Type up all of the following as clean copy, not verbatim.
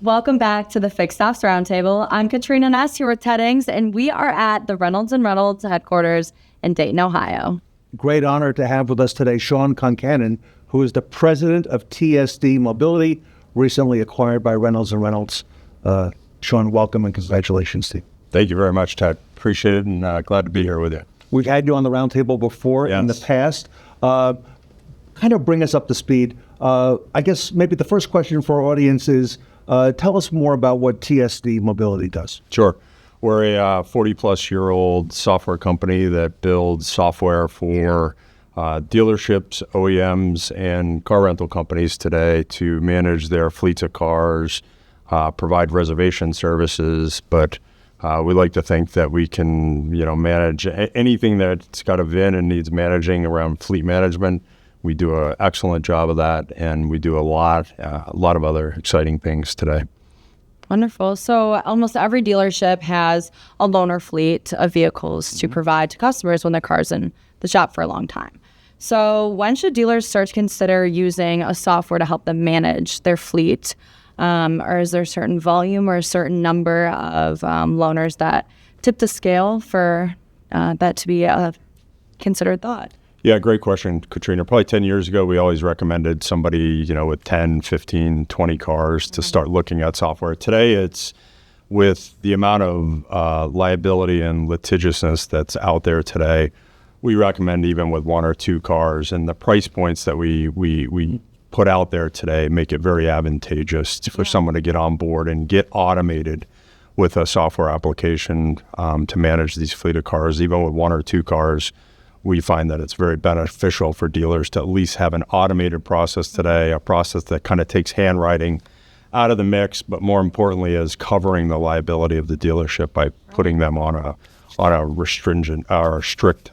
Welcome back to the Fixed Ops Roundtable. I'm Katrina Ness here with Ted Ings, and we are at the Reynolds and Reynolds headquarters in Dayton, Ohio. Great honor to have with us today Shawn Concannon, who is the president of TSD Mobility, recently acquired by Reynolds and Reynolds. Shawn, welcome and congratulations to you. Thank you very much, Ted. Appreciate it, and glad to be here with you. We've had you on the roundtable before in the past. Kind of bring us up to speed. I guess maybe the first question for our audience is, tell us more about what TSD Mobility does. Sure. We're a 40-plus-year-old software company that builds software for dealerships, OEMs, and car rental companies today to manage their fleets of cars, provide reservation services, but we like to think that we can, manage anything that's got a VIN and needs managing around fleet management. We do an excellent job of that, and we do a lot of other exciting things today. Wonderful. So almost every dealership has a loaner fleet of vehicles to provide to customers when their car's in the shop for a long time. So when should dealers start to consider using a software to help them manage their fleet? Or is there a certain volume or a certain number of loaners that tip the scale for that to be a considered thought? Yeah, great question, Katrina. Probably 10 years ago, we always recommended somebody, with 10, 15, 20 cars to start looking at software. Today, it's with the amount of liability and litigiousness that's out there today, we recommend even with 1 or 2 cars. And the price points that we put out there today make it very advantageous for someone to get on board and get automated with a software application to manage these fleet of cars. Even with 1 or 2 cars, we find that it's very beneficial for dealers to at least have an automated process today, a process that kind of takes handwriting out of the mix, but more importantly is covering the liability of the dealership by putting them on a strict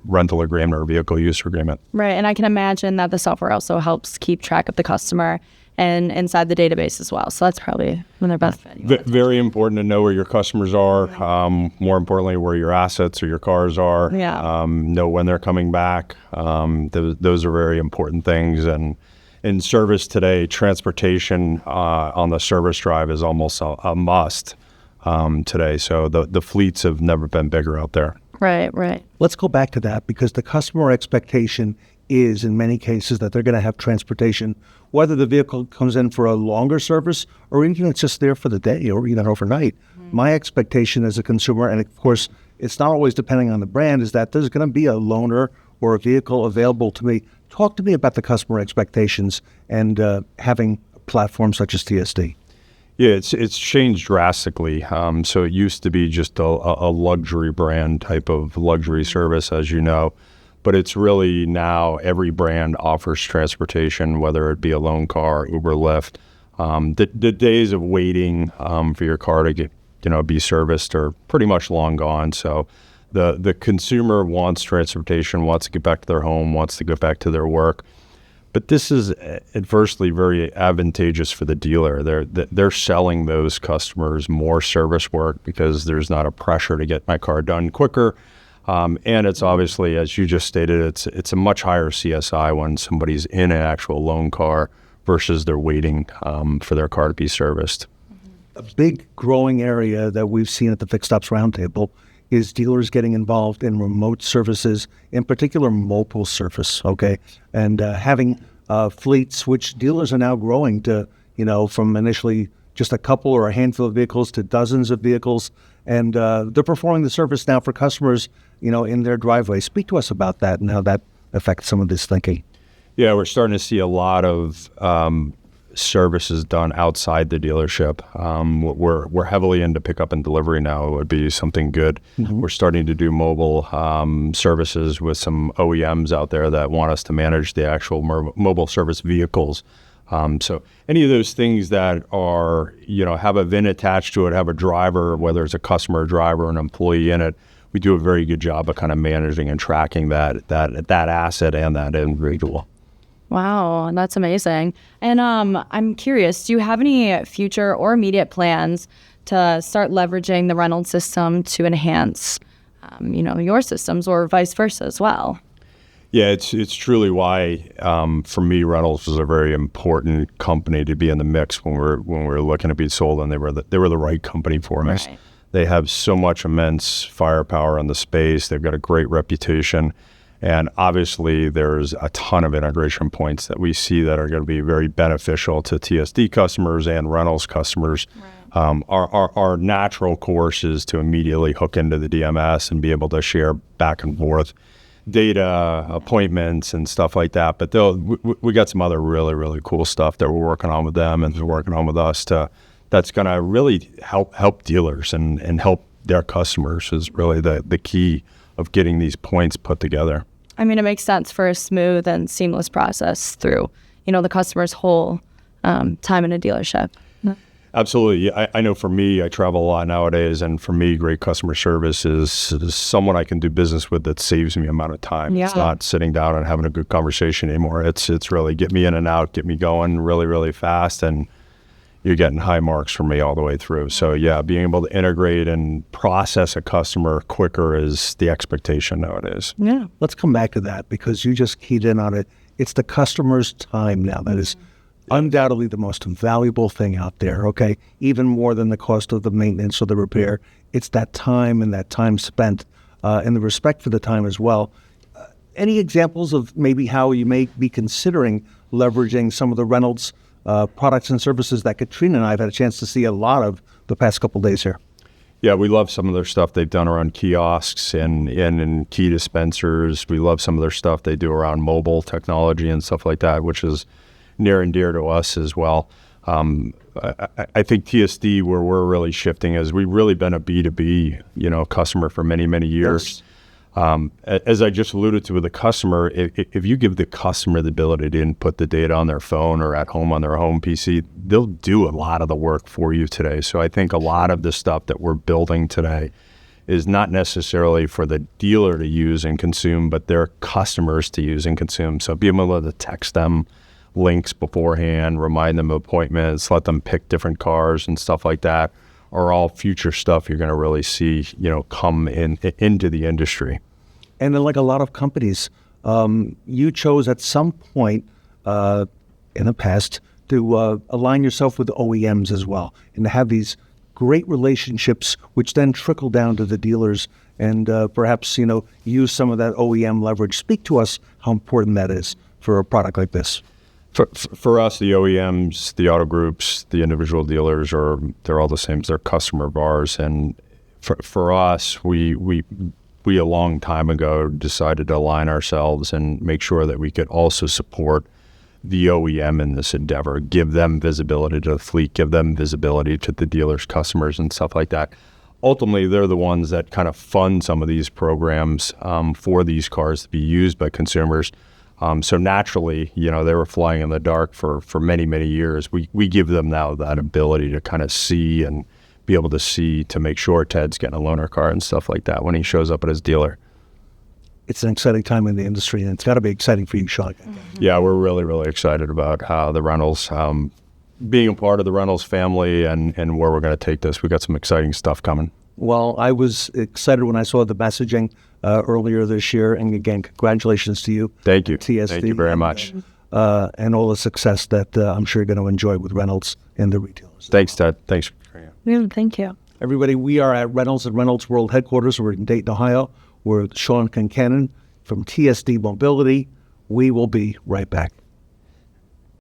rental agreement or vehicle use agreement. Right, and I can imagine that the software also helps keep track of the customer and inside the database as well. So that's probably when they're benefiting. Very important to know where your customers are. More importantly, where your assets or your cars are. Yeah. Know when they're coming back. Those are very important things. And in service today, transportation on the service drive is almost a must today. So the fleets have never been bigger out there. Right. Let's go back to that, because the customer expectation is in many cases that they're going to have transportation, whether the vehicle comes in for a longer service or even it's just there for the day or even overnight. My expectation as a consumer, and of course it's not always depending on the brand, is that there's going to be a loaner or a vehicle available to me. Talk to me about the customer expectations and having a platform such as TSD. Yeah, it's changed drastically. So it used to be just a luxury brand type of luxury service, as you know. But it's really now every brand offers transportation, whether it be a loan car, Uber, Lyft. The days of waiting for your car to get, be serviced are pretty much long gone. So the consumer wants transportation, wants to get back to their home, wants to get back to their work. But this is adversely very advantageous for the dealer. They're selling those customers more service work because there's not a pressure to get my car done quicker. And it's obviously, as you just stated, it's a much higher CSI when somebody's in an actual loan car versus they're waiting for their car to be serviced. A big growing area that we've seen at the Fixed Ops Roundtable is dealers getting involved in remote services, in particular mobile service, okay? And having fleets, which dealers are now growing to, from initially just a couple or a handful of vehicles to dozens of vehicles. And they're performing the service now for customers, in their driveway. Speak to us about that and how that affects some of this thinking. Yeah, we're starting to see a lot of services done outside the dealership. We're heavily into pickup and delivery now. It would be something good. We're starting to do mobile services with some OEMs out there that want us to manage the actual mobile service vehicles. So any of those things that are, have a VIN attached to it, have a driver, whether it's a customer, driver, an employee in it, we do a very good job of kind of managing and tracking that asset and that individual. Wow, that's amazing. And I'm curious, do you have any future or immediate plans to start leveraging the Reynolds system to enhance, your systems, or vice versa as well? Yeah, it's truly why for me Reynolds was a very important company to be in the mix when we're looking to be sold, and they were the right company for us. Right. They have so much immense firepower in the space. They've got a great reputation, and obviously there's a ton of integration points that we see that are going to be very beneficial to TSD customers and Reynolds customers. Right. Our natural course is to immediately hook into the DMS and be able to share back and forth data, appointments, and stuff like that. But we got some other really, really cool stuff that we're working on with them, and they're working on with us that's going to really help dealers and help their customers is really the key of getting these points put together. I mean, it makes sense for a smooth and seamless process through, the customer's whole time in a dealership. Absolutely. I know for me, I travel a lot nowadays, and for me, great customer service is someone I can do business with that saves me amount of time. Yeah. It's not sitting down and having a good conversation anymore. It's really get me in and out, get me going really, really fast, and you're getting high marks from me all the way through. So yeah, being able to integrate and process a customer quicker is the expectation nowadays. Yeah. Let's come back to that because you just keyed in on it. It's the customer's time now that is undoubtedly the most valuable thing out there, okay? Even more than the cost of the maintenance or the repair. It's that time and that time spent and the respect for the time as well. Any examples of maybe how you may be considering leveraging some of the Reynolds products and services that Katrina and I have had a chance to see a lot of the past couple of days here? Yeah, we love some of their stuff they've done around kiosks and key dispensers. We love some of their stuff they do around mobile technology and stuff like that, which is near and dear to us as well. I think TSD, where we're really shifting, is we've really been a B2B, customer for many, many years. As I just alluded to with the customer, if you give the customer the ability to input the data on their phone or at home on their home PC, they'll do a lot of the work for you today. So I think a lot of the stuff that we're building today is not necessarily for the dealer to use and consume, but their customers to use and consume. So being able to text them links beforehand, remind them of appointments, let them pick different cars and stuff like that are all future stuff you're going to really see, come into the industry. And then like a lot of companies, you chose at some point in the past to align yourself with OEMs as well and to have these great relationships which then trickle down to the dealers and perhaps, use some of that OEM leverage. Speak to us how important that is for a product like this. For us, the OEMs, the auto groups, the individual dealers they're all the same. They're customer of ours, and for us, we a long time ago decided to align ourselves and make sure that we could also support the OEM in this endeavor, give them visibility to the fleet, give them visibility to the dealers, customers, and stuff like that. Ultimately, they're the ones that kind of fund some of these programs for these cars to be used by consumers. So naturally, they were flying in the dark for many, many years. We give them now that ability to kind of see and be able to see to make sure Ted's getting a loaner car and stuff like that when he shows up at his dealer. It's an exciting time in the industry, and it's got to be exciting for you, Shawn. Mm-hmm. Yeah, we're really, really excited about how the Reynolds, being a part of the Reynolds family and where we're going to take this. We got some exciting stuff coming. Well, I was excited when I saw the messaging earlier this year, and again, congratulations to you. Thank you. TSD. Thank you very much. And all the success that I'm sure you're going to enjoy with Reynolds and the retailers. Thanks, Ted. Thanks. Yeah, thank you. Everybody, we are at Reynolds and Reynolds World Headquarters. We're in Dayton, Ohio. We're with Shawn Concannon from TSD Mobility. We will be right back.